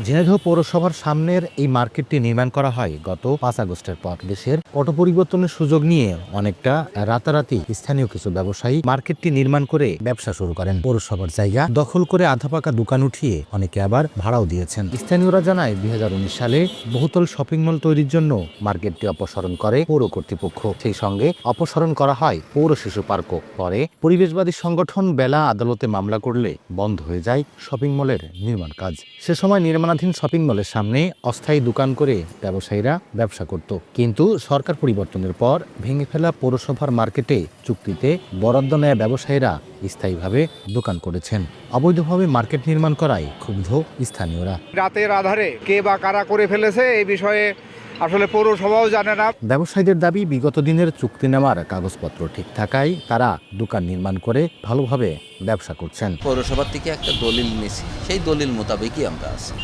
ঝিনাইদহ পৌরসভার সামনের এই মার্কেটটি নির্মাণ করা হয় গত 5 আগস্টের পর। দেশের পট পরিবর্তনের সুযোগ নিয়ে অনেকটা রাতারাতি স্থানীয় কিছু ব্যবসায়ী মার্কেটটি নির্মাণ করে ব্যবসা শুরু করেন। পৌরসভার জায়গা দখল করে আধা পাকা দোকান উঠিয়ে অনেকে আবার ভাড়াও দিয়েছেন। স্থানীয়রা জানায় 2019 সালে বহুতল শপিং মল তৈরির জন্য মার্কেটটি অপসারণ করে পৌর কর্তৃপক্ষ। সেই সঙ্গে অপসারণ করা হয় পৌর শিশু পার্কও। পরে পরিবেশবাদী সংগঠন বেলা আদালতে মামলা করলে বন্ধ হয়ে যায় শপিং মলের নির্মাণ কাজ। সে সময় নির্মাণাধীন শপিং মলের সামনে অস্থায়ী দোকান করে ব্যবসায়ীরা ব্যবসা করত। কিন্তু সরকার পরিবর্তনের পর ভেঙে ফেলা পৌরসভার মার্কেটে চুক্তিতে বরাদ্দ নেয়া ব্যবসায়ীরা স্থায়ীভাবে দোকান করেছেন। অবৈধভাবে মার্কেট নির্মাণ করায় ক্ষুব্ধ স্থানীয়রা। রাতের আধারে কে বা কারা করে ফেলেছে এই বিষয়ে আসলে পৌরসভাও জানে না। ব্যবসায়ীদের দাবি, বিগত দিনের চুক্তি নেওয়ার কাগজপত্র ঠিক থাকায় তারা দোকান নির্মাণ করে ভালোভাবে ব্যবসা করছেন। পৌরসভা থেকে একটা দলিল নিয়েছি, সেই দলিল মোতাবেকই আমরা আছি।